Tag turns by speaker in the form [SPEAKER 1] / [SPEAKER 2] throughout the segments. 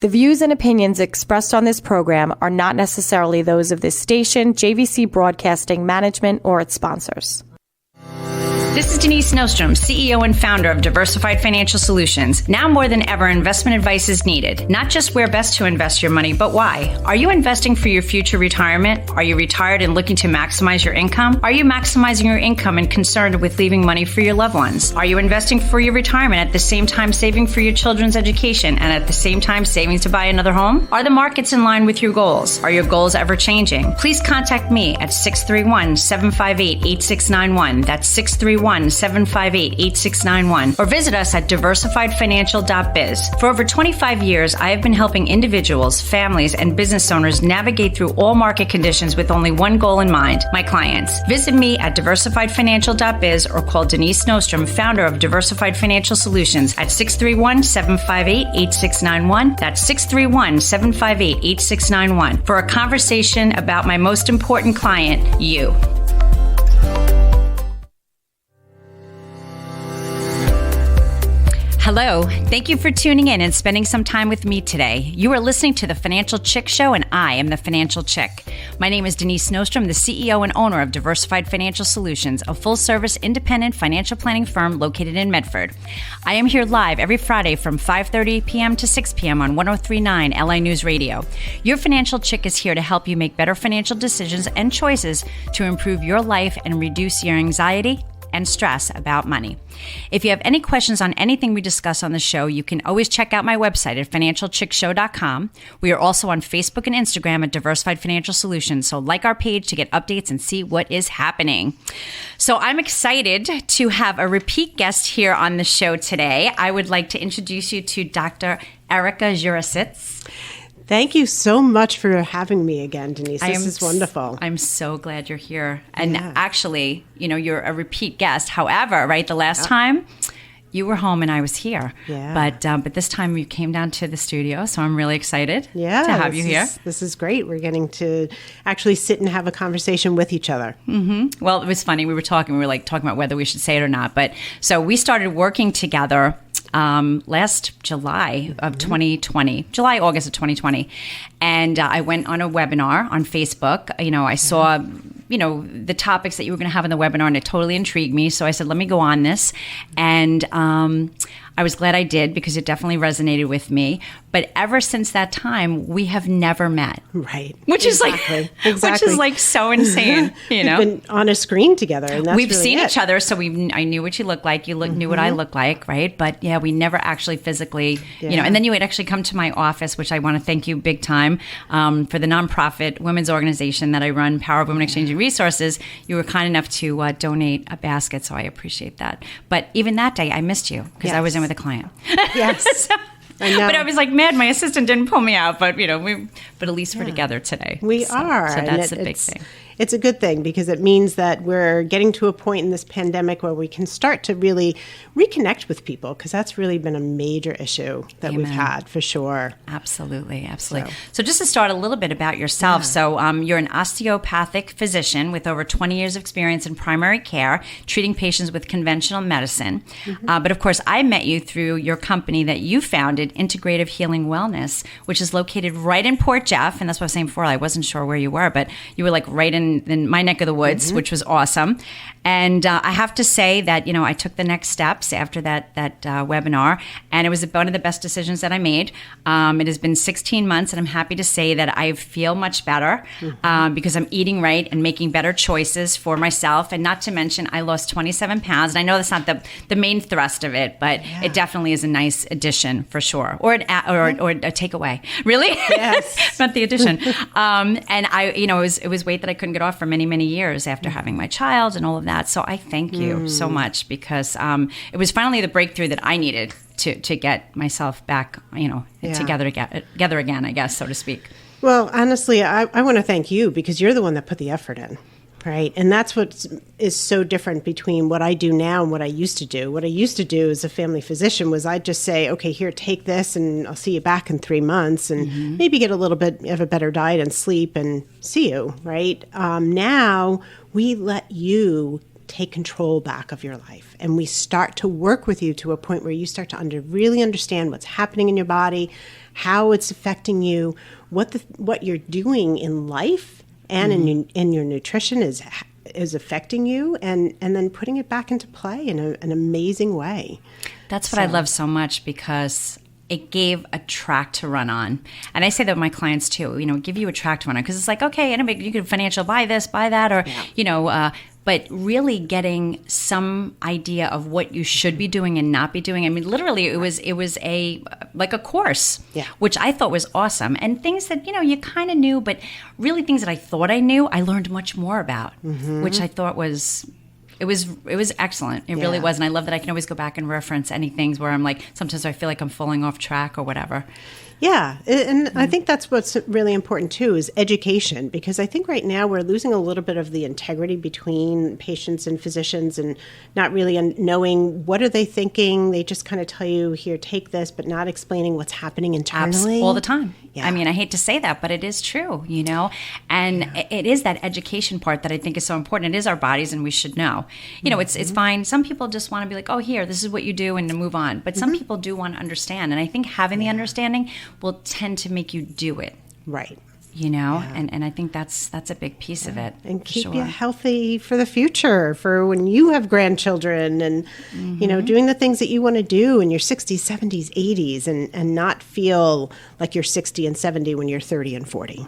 [SPEAKER 1] The views and opinions expressed on this program are not necessarily those of this station, JVC Broadcasting Management, or its sponsors.
[SPEAKER 2] This is Denise Nostrom, CEO and founder of Diversified Financial Solutions. Now more than ever, investment advice is needed. Not just where best to invest your money, but why. Are you investing for your future retirement? Are you retired and looking to maximize your income? Are you maximizing your income and concerned with leaving money for your loved ones? Are you investing for your retirement at the same time saving for your children's education and at the same time saving to buy another home? Are the markets in line with your goals? Are your goals ever changing? Please contact me at 631-758-8691. That's 631-758-8691, or visit us at diversifiedfinancial.biz. For over 25 years, I have been helping individuals, families, and business owners navigate through all market conditions with only one goal in mind, my clients. Visit me at diversifiedfinancial.biz or call Denise Nostrom, founder of Diversified Financial Solutions, at 631-758-8691. That's 631-758-8691 for a conversation about my most important client, you. Hello. Thank you for tuning in and spending some time with me today. You are listening to The Financial Chick Show, and I am the Financial Chick. My name is Denise Nostrom, the CEO and owner of Diversified Financial Solutions, a full-service independent financial planning firm located in Medford. I am here live every Friday from 5:30 p.m. to 6 p.m. on 103.9 LI News Radio. Your Financial Chick is here to help you make better financial decisions and choices to improve your life and reduce your anxiety and stress about money. If you have any questions on anything we discuss on the show, you can always check out my website at financialchickshow.com. We are also on Facebook and Instagram at Diversified Financial Solutions, so like our page to get updates and see what is happening. So I'm excited to have a repeat guest here on the show today. I would like to introduce you to Dr. Erica Jurasits.
[SPEAKER 3] Thank you so much for having me again, Denise. This is wonderful.
[SPEAKER 2] I'm so glad you're here. And actually, you're a repeat guest. However, right, the last time you were home and I was here.
[SPEAKER 3] Yeah.
[SPEAKER 2] But this time you came down to the studio, so I'm really excited to have you here.
[SPEAKER 3] This is great. We're getting to actually sit and have a conversation with each other.
[SPEAKER 2] Mm-hmm. Well, it was funny. We were talking about whether we should say it or not. But so we started working together last July of 2020, August of 2020. And I went on a webinar on Facebook. I saw, the topics that you were going to have in the webinar, and it totally intrigued me. So I said, let me go on this. And I was glad I did, because it definitely resonated with me. But ever since that time, we have never met.
[SPEAKER 3] Right.
[SPEAKER 2] Which is like so insane.
[SPEAKER 3] We've been on a screen together, and that's
[SPEAKER 2] we've
[SPEAKER 3] really
[SPEAKER 2] seen each other, so I knew what you looked like. You knew what I looked like, right? But yeah, we never actually physically, And then you would actually come to my office, which I want to thank you big time for the nonprofit women's organization that I run, Power of Women Exchanging Resources. You were kind enough to donate a basket, so I appreciate that. But even that day, I missed you because I was in with a client.
[SPEAKER 3] Yes.
[SPEAKER 2] So,
[SPEAKER 3] I know.
[SPEAKER 2] But I was like mad. My assistant didn't pull me out, but at least we're together today.
[SPEAKER 3] We are.
[SPEAKER 2] So that's a big thing.
[SPEAKER 3] It's a good thing, because it means that we're getting to a point in this pandemic where we can start to really reconnect with people, because that's really been a major issue that we've had, for sure.
[SPEAKER 2] Absolutely. So just to start a little bit about yourself. So you're an osteopathic physician with over 20 years of experience in primary care, treating patients with conventional medicine. But of course, I met you through your company that you founded, Integrative Healing Wellness, which is located right in Port Jeff. And that's what I was saying before. I wasn't sure where you were, but you were like right in my neck of the woods, which was awesome. And I have to say that, I took the next steps after that webinar, and it was one of the best decisions that I made. It has been 16 months, and I'm happy to say that I feel much better because I'm eating right and making better choices for myself. And not to mention, I lost 27 pounds. And I know that's not the main thrust of it, but it definitely is a nice addition for sure. Or a takeaway. Really?
[SPEAKER 3] Yes.
[SPEAKER 2] Not the addition. And it was weight that I couldn't get off for many, many years after having my child and all of that. So I thank you so much, because it was finally the breakthrough that I needed to get myself back, together again, I guess, so to speak.
[SPEAKER 3] Well, honestly, I want to thank you, because you're the one that put the effort in. Right. And that's what is so different between what I do now and what I used to do. What I used to do as a family physician was I'd just say, okay, here, take this, and I'll see you back in 3 months, and maybe get a little bit of a better diet and sleep and see you. Right. Now we let you take control back of your life, and we start to work with you to a point where you start to really understand what's happening in your body, how it's affecting you, what you're doing in life and in your nutrition is affecting you, and then putting it back into play in an amazing way.
[SPEAKER 2] That's what I love so much, because it gave a track to run on. And I say that with my clients too, give you a track to run on, because it's like, okay, anybody, you can financial buy this, buy that, or, but really getting some idea of what you should be doing and not be doing. I mean, literally it was like a course, which I thought was awesome. And things that, you kind of knew, but really things that I thought I knew, I learned much more about, which I thought was... It was excellent. It really was. And I love that I can always go back and reference any things where I'm like, sometimes I feel like I'm falling off track or whatever.
[SPEAKER 3] Yeah. And I think that's what's really important too, is education, because I think right now we're losing a little bit of the integrity between patients and physicians, and not really knowing what are they thinking. They just kind of tell you, here, take this, but not explaining what's happening internally.
[SPEAKER 2] All the time.
[SPEAKER 3] Yeah.
[SPEAKER 2] I mean, I hate to say that, but it is true, and it is that education part that I think is so important. It is our bodies, and we should know. It's fine. Some people just want to be like, oh, here, this is what you do, and to move on. But some people do want to understand. And I think having the understanding will tend to make you do it.
[SPEAKER 3] Right.
[SPEAKER 2] And I think that's a big piece of it.
[SPEAKER 3] And keep you healthy for the future, for when you have grandchildren, and, doing the things that you want to do in your 60s, 70s, 80s, and not feel like you're 60 and 70 when you're 30 and 40.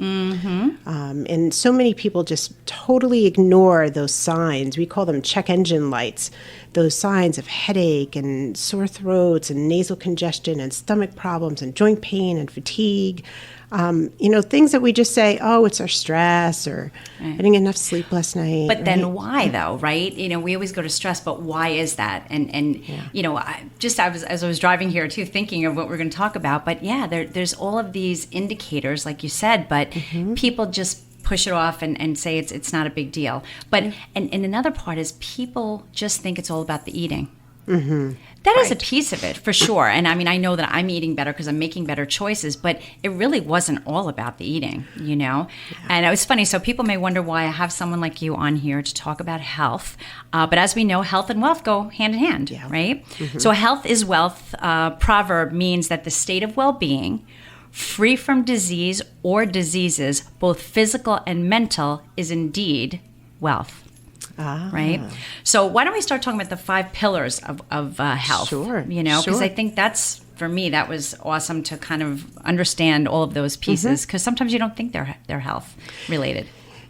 [SPEAKER 3] And so many people just totally ignore those signs. We call them check engine lights. Those signs of headache and sore throats and nasal congestion and stomach problems and joint pain and fatigue. Things that we just say, oh, it's our stress, or I didn't get enough sleep last night.
[SPEAKER 2] But then why though, right? We always go to stress, but why is that? And as I was driving here too, thinking of what we're going to talk about, but there's all of these indicators, like you said, but people just push it off and say it's not a big deal. But and another part is people just think it's all about the eating. That is a piece of it, for sure. And I mean, I know that I'm eating better because I'm making better choices, but it really wasn't all about the eating, And it was funny. So people may wonder why I have someone like you on here to talk about health. But as we know, health and wealth go hand in hand, right? So health is wealth. Proverb means that the state of well-being, free from disease or diseases, both physical and mental, is indeed wealth. Right? So why don't we start talking about the 5 pillars of health? Sure. Because I think that's, for me, that was awesome to kind of understand all of those pieces, because sometimes you don't think they're health related.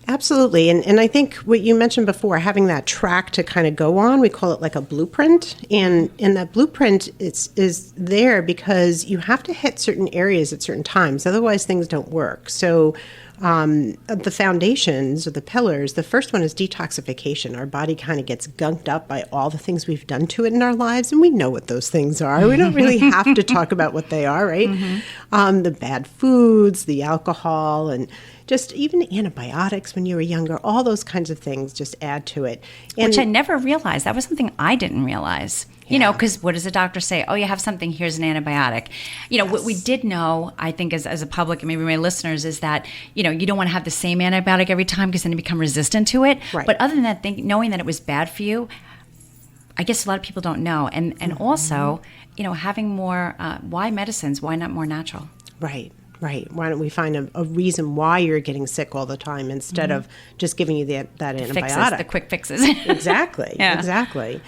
[SPEAKER 3] Absolutely. And I think what you mentioned before, having that track to kind of go on, we call it like a blueprint. And that blueprint is there because you have to hit certain areas at certain times. Otherwise, things don't work. So the foundations or the pillars, the first one is detoxification. Our body kind of gets gunked up by all the things we've done to it in our lives, and we know what those things are. We don't really have to talk about what they are, right? The bad foods, the alcohol, and just even antibiotics when you were younger, all those kinds of things just add to it.
[SPEAKER 2] Which I never realized. That was something I didn't realize. Because what does the doctor say? Oh, you have something, here's an antibiotic. What we did know, I think, as a public and maybe my listeners, is that, you don't want to have the same antibiotic every time because then you become resistant to it.
[SPEAKER 3] Right.
[SPEAKER 2] But other than that, knowing that it was bad for you, I guess a lot of people don't know. And also, having more, why medicines? Why not more natural?
[SPEAKER 3] Right. Why don't we find a reason why you're getting sick all the time instead of just giving you that antibiotic?
[SPEAKER 2] The quick fixes.
[SPEAKER 3] Exactly.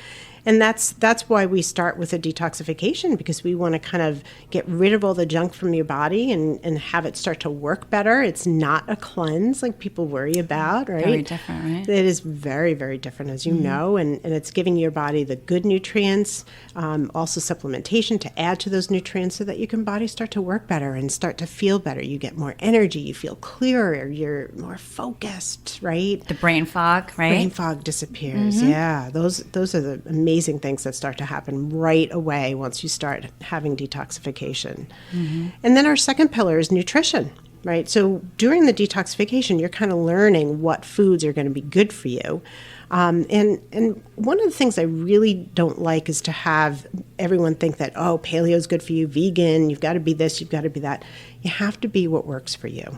[SPEAKER 3] And that's why we start with a detoxification, because we want to kind of get rid of all the junk from your body and have it start to work better. It's not a cleanse like people worry about, right?
[SPEAKER 2] Very different, right?
[SPEAKER 3] It is very, very different, as you know, and it's giving your body the good nutrients, also supplementation to add to those nutrients so that your body start to work better and start to feel better. You get more energy, you feel clearer, you're more focused, right?
[SPEAKER 2] The brain fog, right?
[SPEAKER 3] Brain fog disappears, yeah. Those are the amazing things that start to happen right away once you start having detoxification. And then our second pillar is nutrition, right? So during the detoxification, you're kind of learning what foods are going to be good for you. And one of the things I really don't like is to have everyone think that, oh, paleo is good for you, vegan, you've got to be this, you've got to be that. You have to be what works for you.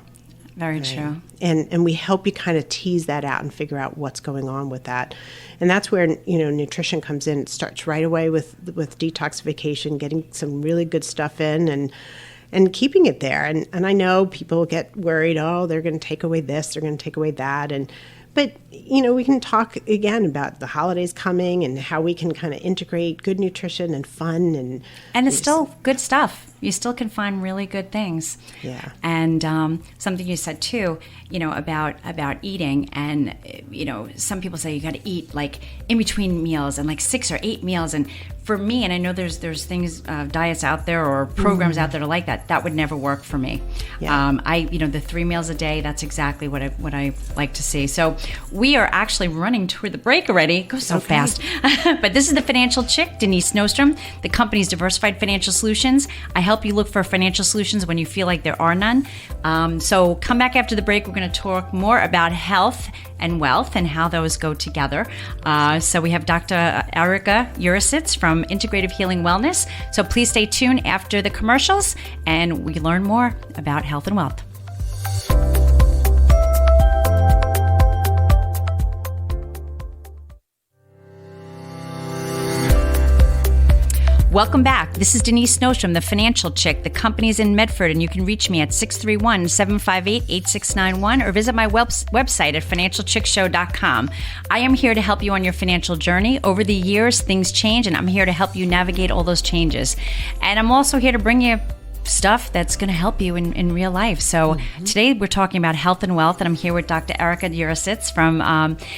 [SPEAKER 2] Very true.
[SPEAKER 3] And we help you kind of tease that out and figure out what's going on with that. And that's where, nutrition comes in. It starts right away with detoxification, getting some really good stuff in. And and keeping it there. And I know people get worried, oh, they're going to take away this, they're going to take away that. But, we can talk again about the holidays coming and how we can kind of integrate good nutrition and fun.
[SPEAKER 2] And it's still good stuff. You still can find really good things.
[SPEAKER 3] Yeah.
[SPEAKER 2] And something you said too, about eating, and some people say you got to eat like in between meals and like 6 or 8 meals. And for me, and I know there's things, diets out there or programs out there like that. That would never work for me.
[SPEAKER 3] Yeah.
[SPEAKER 2] The 3 meals a day. That's exactly what I like to see. So we are actually running toward the break already. It goes so fast. But this is the Financial Chick, Denise Snowstrom. The company's Diversified Financial Solutions. I help you look for financial solutions when you feel like there are none. So come back after the break. We're going to talk more about health and wealth and how those go together. So we have Dr. Erica Urasitz from Integrative Healing Wellness. So please stay tuned after the commercials and we learn more about health and wealth. Welcome back. This is Denise Snowstrom, the Financial Chick. The company's in Medford, and you can reach me at 631-758-8691 or visit my website at financialchickshow.com. I am here to help you on your financial journey. Over the years, things change, and I'm here to help you navigate all those changes. And I'm also here to bring you stuff that's going to help you in real life. So today we're talking about health and wealth, and I'm here with Dr. Erica Urasitz from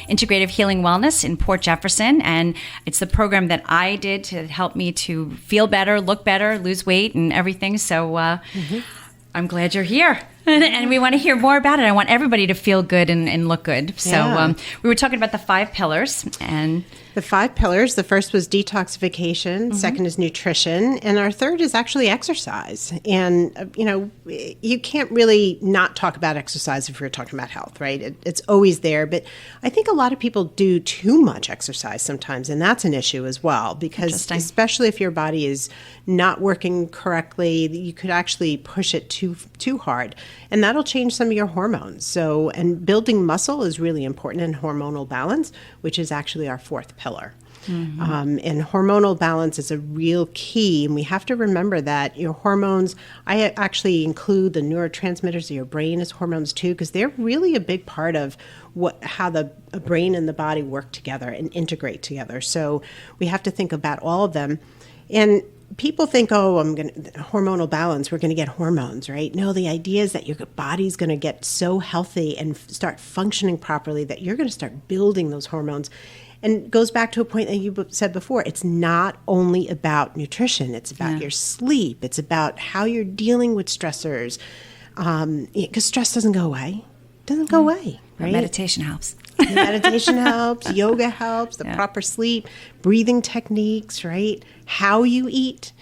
[SPEAKER 2] Integrative Healing Wellness in Port Jefferson, and it's the program that I did to help me to feel better, look better, lose weight, and everything. So I'm glad you're here. And we want to hear more about it. I want everybody to feel good and look good. So we were talking about the 5 pillars. And
[SPEAKER 3] the 5 pillars, the first was detoxification, second is nutrition, and our third is actually exercise. And, you can't really not talk about exercise if you're talking about health, right? It's always there. But I think a lot of people do too much exercise sometimes, and that's an issue as well, because especially if your body is not working correctly, you could actually push it too hard. And that'll change some of your hormones. So, and building muscle is really important in hormonal balance, which is actually our 4th pillar. And hormonal balance is a real key. And we have to remember that your hormones, I actually include the neurotransmitters of your brain as hormones too, because they're really a big part of how the brain and the body work together and integrate together. So we have to think about all of them. And people think, hormonal balance, we're going to get hormones, right? No, the idea is that your body's going to get so healthy and start functioning properly that you're going to start building those hormones. And it goes back to a point that you said before. It's not only about nutrition. It's about your sleep. It's about how you're dealing with stressors. Because stress doesn't go away. It doesn't go away, right?
[SPEAKER 2] Meditation helps.
[SPEAKER 3] Meditation helps. Yoga helps. The proper sleep, breathing techniques, right? How you eat.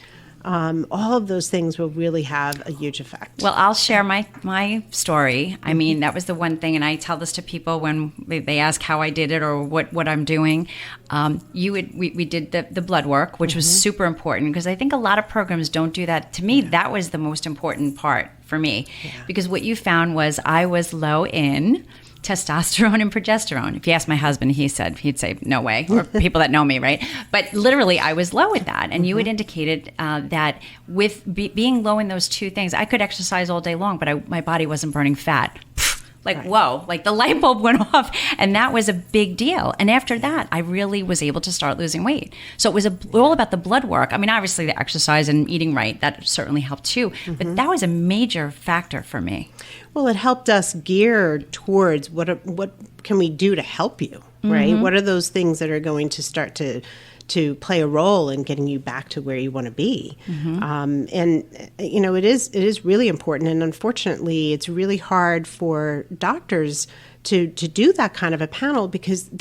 [SPEAKER 3] All of those things will really have a huge effect.
[SPEAKER 2] Well, I'll share my story. I mean, that was the one thing, and I tell this to people when they ask how I did it or what I'm doing. We did the blood work, which was super important, because I think a lot of programs don't do that. To me, that was the most important part for me, because what you found was I was low in testosterone and progesterone. If you ask my husband, he'd say, no way, or people that know me, right? But literally, I was low with that. And you had indicated that with being low in those 2 things, I could exercise all day long, but my body wasn't burning fat. Whoa, like the light bulb went off, and that was a big deal. And after that, I really was able to start losing weight. So it was all about the blood work. I mean, obviously the exercise and eating right, that certainly helped too, but that was a major factor for me.
[SPEAKER 3] Well, it helped us gear towards what can we do to help you, right? What are those things that are going to start to play a role in getting you back to where you want to be. And, it is really important. And unfortunately, it's really hard for doctors to do that kind of a panel, because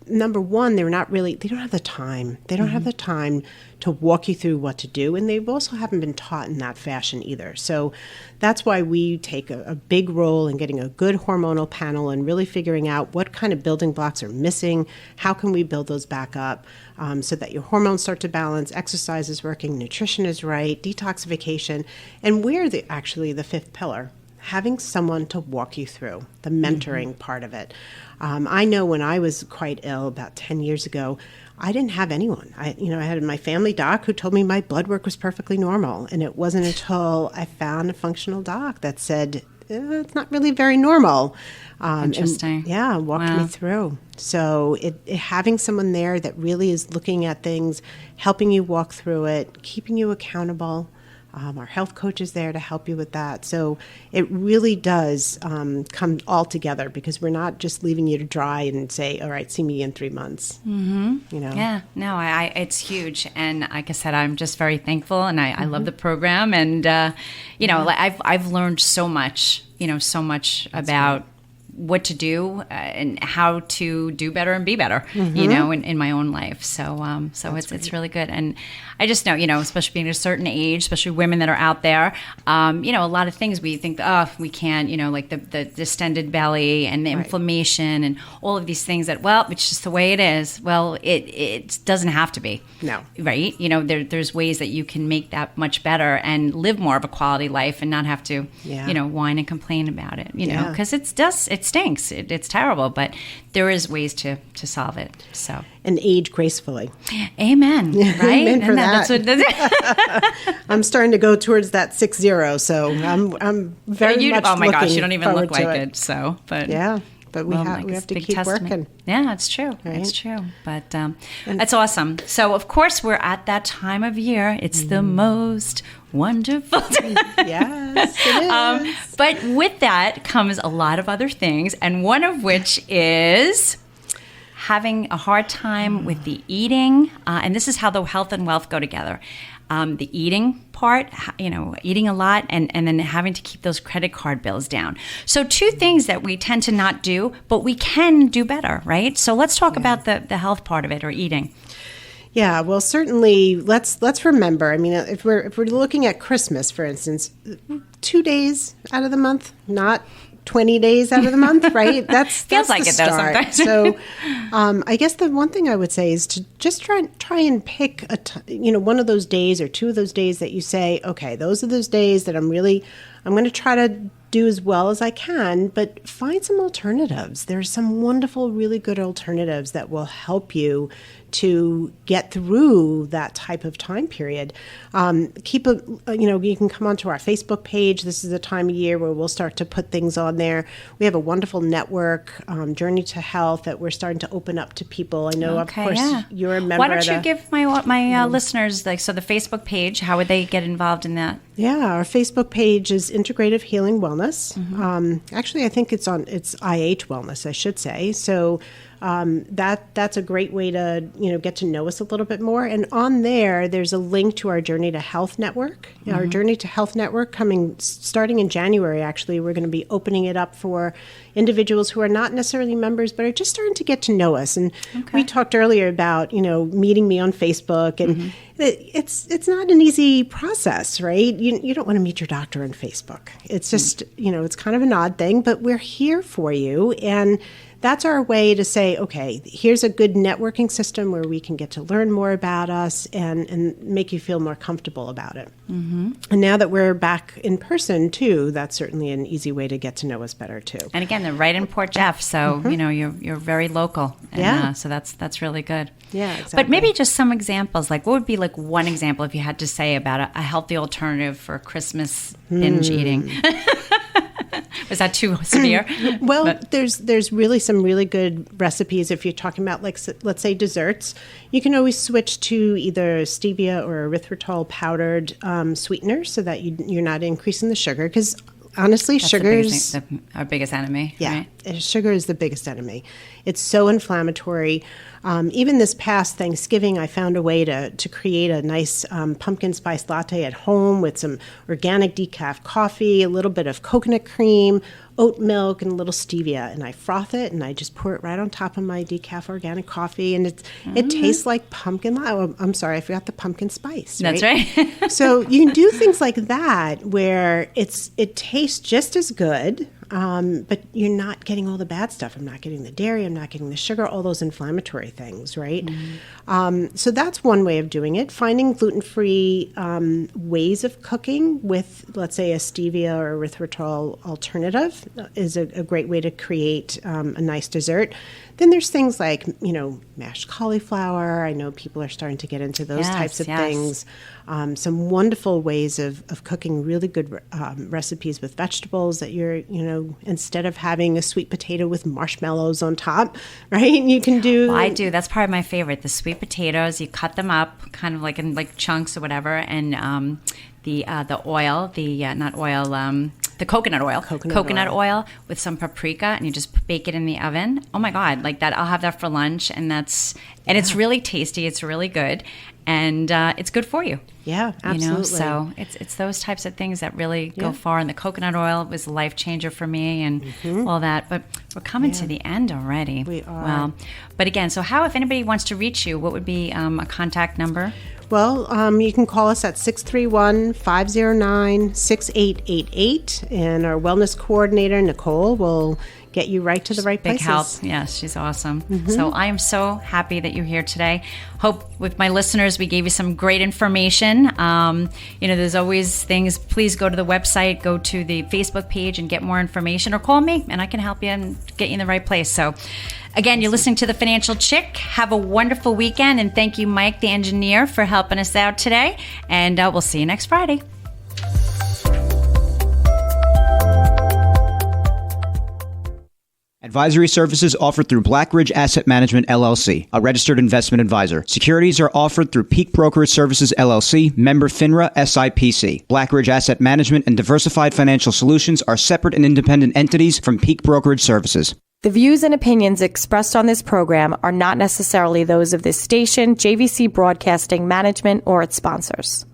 [SPEAKER 3] number one, they don't have the time. They don't have the time to walk you through what to do. And they also haven't been taught in that fashion either. So that's why we take a big role in getting a good hormonal panel and really figuring out what kind of building blocks are missing. How can we build those back up so that your hormones start to balance, exercise is working, nutrition is right, detoxification. And we're actually the 5th pillar. having someone to walk you through the mentoring part of it. I know when I was quite ill about 10 years ago, I didn't have anyone. I had my family doc who told me my blood work was perfectly normal. And it wasn't until I found a functional doc that said, it's not really very normal.
[SPEAKER 2] Interesting.
[SPEAKER 3] And, walked me through. So having someone there that really is looking at things, helping you walk through it, keeping you accountable. Our health coach is there to help you with that. So it really does come all together, because we're not just leaving you to dry and say, all right, see me in 3 months.
[SPEAKER 2] Mm-hmm. Yeah, no, it's huge. And like I said, I'm just very thankful, and I love the program. And, I've learned so much about what to do and how to do better and be better, in my own life. So it's really good. And I just know, especially being a certain age, especially women that are out there, a lot of things we think, we can't, like the distended belly and the inflammation and all of these things that, it's just the way it is. Well, it doesn't have to be. No. Right? There's ways that you can make that much better and live more of a quality life and not have to, whine and complain about it, because it stinks. It's terrible, but there is ways to solve it. So.
[SPEAKER 3] And age gracefully.
[SPEAKER 2] Amen. Right?
[SPEAKER 3] Amen for that.
[SPEAKER 2] That's what
[SPEAKER 3] I'm starting to go towards that 60, so I'm very much
[SPEAKER 2] oh my gosh,
[SPEAKER 3] looking
[SPEAKER 2] you don't even look like
[SPEAKER 3] it.
[SPEAKER 2] So, but
[SPEAKER 3] yeah. But we have to keep working.
[SPEAKER 2] Yeah, it's true. Right? It's true. But that's awesome. So, of course, we're at that time of year. It's the most wonderful time.
[SPEAKER 3] Yes, it is.
[SPEAKER 2] But with that comes a lot of other things, and one of which is having a hard time with the eating. And this is how the health and wealth go together. The eating part, eating a lot, and then having to keep those credit card bills down. So 2 things that we tend to not do, but we can do better, right? So let's talk about the health part of it, or eating.
[SPEAKER 3] Yeah, well, certainly let's remember. I mean, if we're looking at Christmas, for instance, 2 days out of the month, not 20 days out of the month, right? That's
[SPEAKER 2] feels like
[SPEAKER 3] the
[SPEAKER 2] it though
[SPEAKER 3] start.
[SPEAKER 2] sometimes.
[SPEAKER 3] So, I guess the one thing I would say is to just try and pick one of those days or 2 of those days that you say, okay, those are those days that I'm going to try to do as well as I can, but find some alternatives. There's some wonderful, really good alternatives that will help you to get through that type of time period. You can come onto our Facebook page. This is the time of year where we'll start to put things on there. We have a wonderful network, Journey to Health, that we're starting to open up to people. I know, of course, you're a member.
[SPEAKER 2] Why don't you give my listeners, the Facebook page, how would they get involved in that?
[SPEAKER 3] Yeah, our Facebook page is Integrative Healing Wellness. Actually, I think it's IH Wellness, I should say. So that's a great way to get to know us a little bit more. And on there's a link to our Journey to Health network. Our Journey to Health network starting in January. Actually, we're going to be opening it up for individuals who are not necessarily members, but are just starting to get to know us. And we talked earlier about meeting me on Facebook, and it's not an easy process, right? You don't want to meet your doctor on Facebook. It's just it's kind of an odd thing, but we're here for you. And that's our way to say, okay, here's a good networking system where we can get to learn more about us and make you feel more comfortable about it. And now that we're back in person, too, that's certainly an easy way to get to know us better, too.
[SPEAKER 2] And again, they're right in Port Jeff, so, you're very local. And, so that's really good.
[SPEAKER 3] Yeah, exactly.
[SPEAKER 2] But maybe just some examples, what would be one example if you had to say about a healthy alternative for Christmas binge eating? Was that too severe?
[SPEAKER 3] Well, there's really some really good recipes. If you're talking about, let's say desserts, you can always switch to either stevia or erythritol powdered sweetener so that you're not increasing the sugar. Because honestly, sugar is
[SPEAKER 2] our biggest enemy.
[SPEAKER 3] Yeah,
[SPEAKER 2] right?
[SPEAKER 3] Sugar is the biggest enemy. It's so inflammatory. Even this past Thanksgiving, I found a way to create a nice pumpkin spice latte at home with some organic decaf coffee, a little bit of coconut cream, oat milk, and a little stevia. And I froth it, and I just pour it right on top of my decaf organic coffee. And it tastes like pumpkin. Oh, I'm sorry, I forgot the pumpkin spice.
[SPEAKER 2] That's right.
[SPEAKER 3] So you can do things like that where it tastes just as good. but you're not getting all the bad stuff. I'm not getting the dairy. I'm not getting the sugar, all those inflammatory things, right? So that's one way of doing it. Finding gluten-free ways of cooking with, let's say, a stevia or erythritol alternative is a great way to create a nice dessert. Then there's things like, mashed cauliflower. I know people are starting to get into those types of things. Some wonderful ways of cooking really good recipes with vegetables that you're, instead of having a sweet potato with marshmallows on top, right? You can do.
[SPEAKER 2] Well, I do. That's probably my favorite. The sweet potatoes, you cut them up kind of like in like chunks or whatever, and the oil, the coconut oil with some paprika, and you just bake it in the oven. Oh my God, like that! I'll have that for lunch, and it's really tasty. It's really good, and it's good for you.
[SPEAKER 3] Yeah, absolutely.
[SPEAKER 2] So it's those types of things that really go far. And the coconut oil was a life changer for me, and all that. But we're coming to the end already.
[SPEAKER 3] We are.
[SPEAKER 2] Well, but again, so if anybody wants to reach you, what would be a contact number?
[SPEAKER 3] Well, you can call us at 631-509-6888, and our wellness coordinator, Nicole, will get you right to the right places.
[SPEAKER 2] Big help. Yes, she's awesome. So I am so happy that you're here today. Hope with my listeners we gave you some great information. There's always things. Please go to the website, go to the Facebook page and get more information, or call me and I can help you and get you in the right place. So again, you're listening to The Financial Chick. Have a wonderful weekend, and thank you, Mike, the engineer, for helping us out today. And we'll see you next Friday.
[SPEAKER 4] Advisory services offered through Blackridge Asset Management, LLC, a registered investment advisor. Securities are offered through Peak Brokerage Services, LLC, member FINRA, SIPC. Blackridge Asset Management and Diversified Financial Solutions are separate and independent entities from Peak Brokerage Services.
[SPEAKER 1] The views and opinions expressed on this program are not necessarily those of this station, JVC Broadcasting Management, or its sponsors.